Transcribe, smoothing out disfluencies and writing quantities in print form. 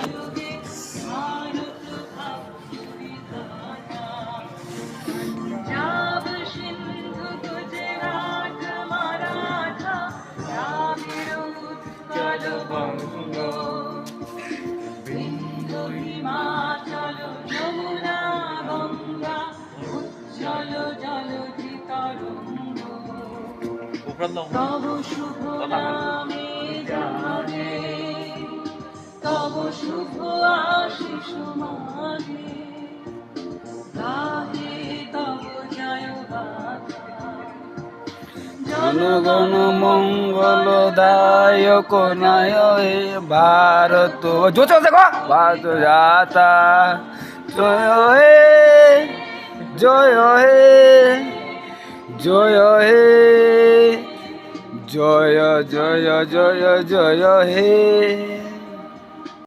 युगे भारत भाग्य विधाता पंजाब सिंधु गुजरात मराठा द्राविड़ उत्कल बंग বিন্দু হিমাচল যমুনা গঙ্গা উজ্জ্বল জলধি তরঙ্গ তব শুভ নামে জাগে তব শুভ আশিস মাগে গাহে তব জয় গাথা জনগণ মঙ্গলদায়ক ন্যায় হে ভারত জোচো দেখো ভারত যাতা জয় হে জয় হে জয় হে জয় জয় জয় জয় হে